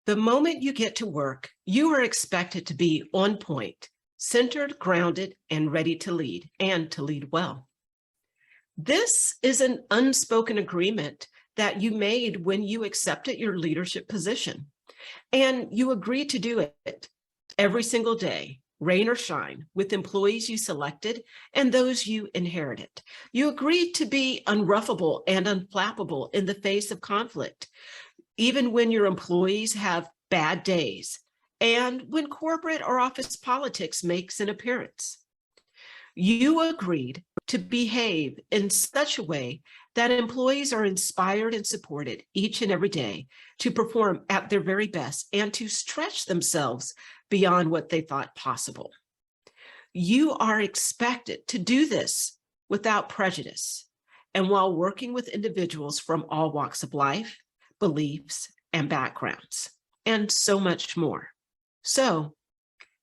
The moment you get to work, you are expected to be on point, centered, grounded, and ready to lead, and to lead well. This is an unspoken agreement that you made when you accepted your leadership position, and you agreed to do it every single day, rain or shine, with employees you selected and those you inherited. You agreed to be unruffable and unflappable in the face of conflict, even when your employees have bad days and when corporate or office politics makes an appearance. You agreed to behave in such a way that employees are inspired and supported each and every day to perform at their very best and to stretch themselves beyond what they thought possible. You are expected to do this without prejudice and while working with individuals from all walks of life, beliefs, and backgrounds, and so much more. So,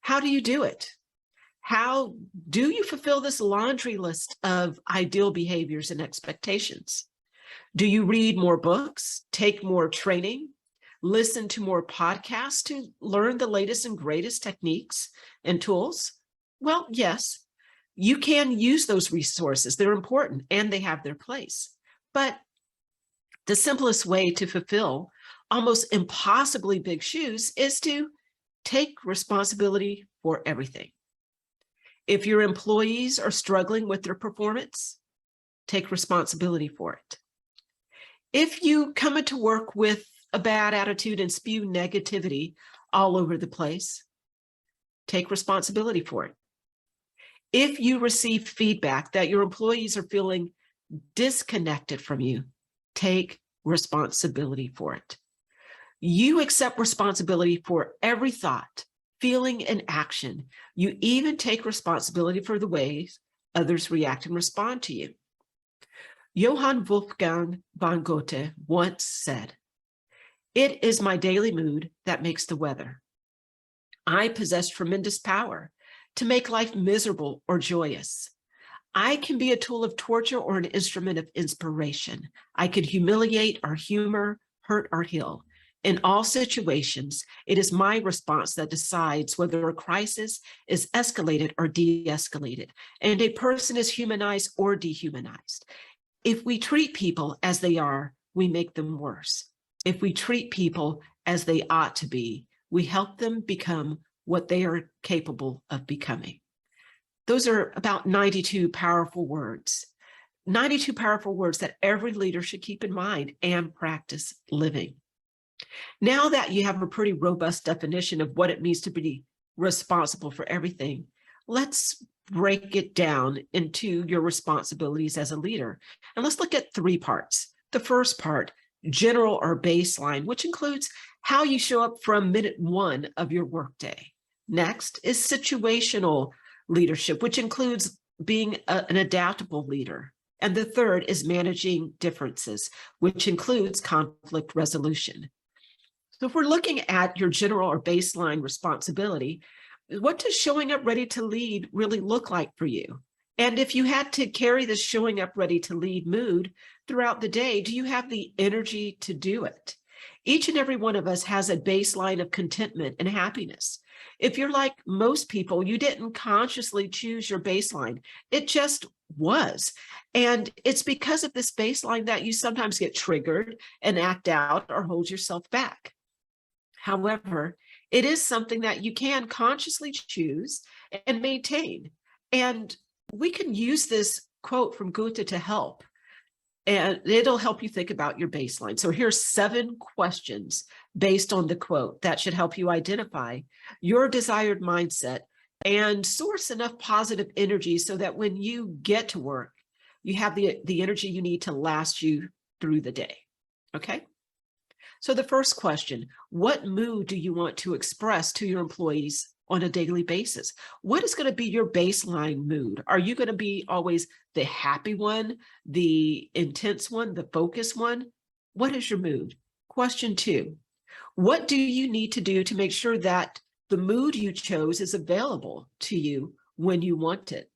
how do you do it? How do you fulfill this laundry list of ideal behaviors and expectations? Do you read more books, take more training, listen to more podcasts to learn the latest and greatest techniques and tools? Well, yes, you can use those resources. They're important and they have their place. But the simplest way to fulfill almost impossibly big shoes is to take responsibility for everything. If your employees are struggling with their performance, take responsibility for it. If you come into work with a bad attitude and spew negativity all over the place, take responsibility for it. If you receive feedback that your employees are feeling disconnected from you, take responsibility for it. You accept responsibility for every thought, feeling, and action. You even take responsibility for the ways others react and respond to you. Johann Wolfgang von Goethe once said, "It is my daily mood that makes the weather. I possess tremendous power to make life miserable or joyous. I can be a tool of torture or an instrument of inspiration. I can humiliate or humor, hurt or heal. In all situations, it is my response that decides whether a crisis is escalated or de-escalated, and a person is humanized or dehumanized. If we treat people as they are, we make them worse. If we treat people as they ought to be, we help them become what they are capable of becoming." Those are about 92 powerful words. 92 powerful words that every leader should keep in mind and practice living. Now that you have a pretty robust definition of what it means to be responsible for everything, let's break it down into your responsibilities as a leader. And let's look at three parts. The first part, general or baseline, which includes how you show up from minute one of your workday. Next is situational leadership, which includes being an adaptable leader. And the third is managing differences, which includes conflict resolution. So if we're looking at your general or baseline responsibility, what does showing up ready to lead really look like for you? And if you had to carry this showing up ready to lead mood throughout the day, do you have the energy to do it? Each and every one of us has a baseline of contentment and happiness. If you're like most people, you didn't consciously choose your baseline. It just was. And it's because of this baseline that you sometimes get triggered and act out or hold yourself back. However, it is something that you can consciously choose and maintain. And we can use this quote from Goethe to help. And it'll help you think about your baseline. So here's 7 questions based on the quote that should help you identify your desired mindset and source enough positive energy so that when you get to work, you have the energy you need to last you through the day. Okay? So the first question, what mood do you want to express to your employees on a daily basis? What is going to be your baseline mood? Are you going to be always the happy one, the intense one, the focused one? What is your mood? Question 2, what do you need to do to make sure that the mood you chose is available to you when you want it?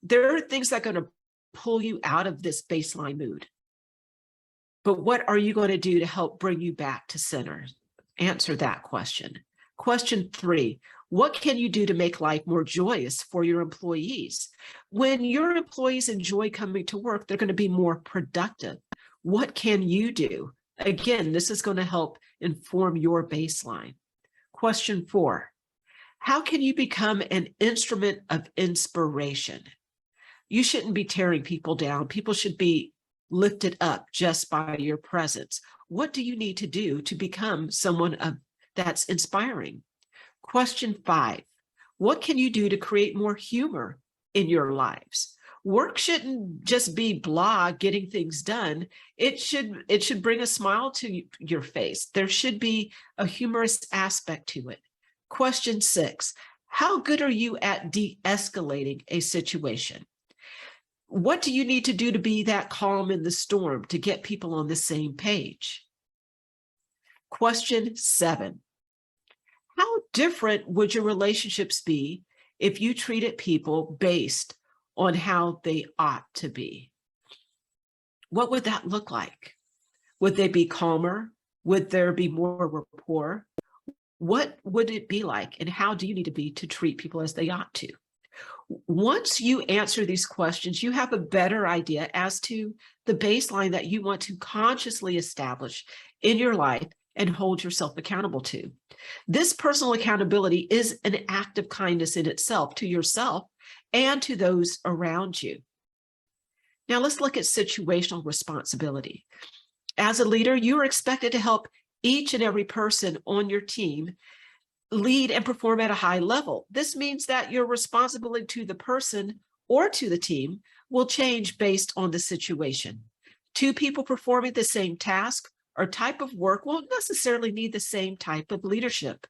There are things that are going to pull you out of this baseline mood. But what are you going to do to help bring you back to center? Answer that question. Question 3, what can you do to make life more joyous for your employees? When your employees enjoy coming to work, they're going to be more productive. What can you do? Again, this is going to help inform your baseline. Question 4, how can you become an instrument of inspiration? You shouldn't be tearing people down. People should be lifted up just by your presence. What do you need to do to become someone that's inspiring? Question 5, what can you do to create more humor in your lives? Work shouldn't just be blah, getting things done. It should bring a smile to your face. There should be a humorous aspect to it. Question 6, how good are you at de-escalating a situation? What do you need to do to be that calm in the storm to get people on the same page? Question 7, how different would your relationships be if you treated people based on how they ought to be? What would that look like? Would they be calmer? Would there be more rapport? What would it be like, and how do you need to be to treat people as they ought to? Once you answer these questions, you have a better idea as to the baseline that you want to consciously establish in your life and hold yourself accountable to. This personal accountability is an act of kindness in itself to yourself and to those around you. Now let's look at situational responsibility. As a leader, you are expected to help each and every person on your team lead and perform at a high level. This means that your responsibility to the person or to the team will change based on the situation. Two people performing the same task or type of work won't necessarily need the same type of leadership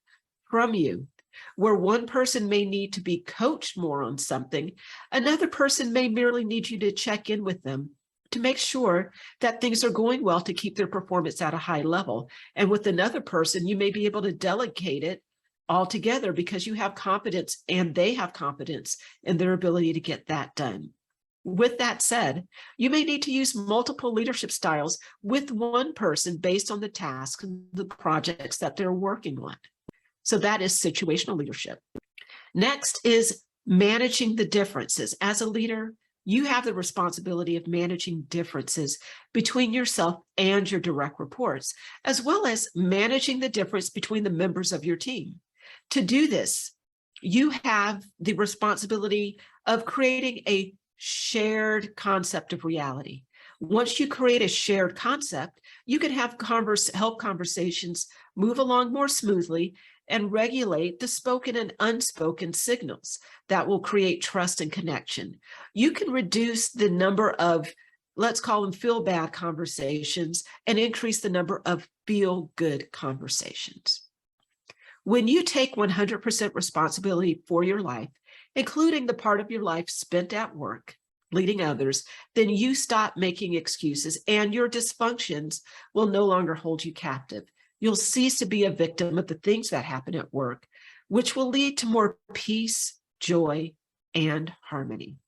from you. Where one person may need to be coached more on something, another person may merely need you to check in with them to make sure that things are going well to keep their performance at a high level. And with another person, you may be able to delegate it altogether because you have confidence and they have confidence in their ability to get that done. With that said, you may need to use multiple leadership styles with one person based on the tasks and the projects that they're working on. So that is situational leadership. Next is managing the differences. As a leader, you have the responsibility of managing differences between yourself and your direct reports, as well as managing the difference between the members of your team. To do this, you have the responsibility of creating a shared concept of reality. Once you create a shared concept, you can have help conversations move along more smoothly and regulate the spoken and unspoken signals that will create trust and connection. You can reduce the number of, let's call them feel bad conversations, and increase the number of feel good conversations. When you take 100% responsibility for your life, including the part of your life spent at work, leading others, then you stop making excuses and your dysfunctions will no longer hold you captive. You'll cease to be a victim of the things that happen at work, which will lead to more peace, joy, and harmony.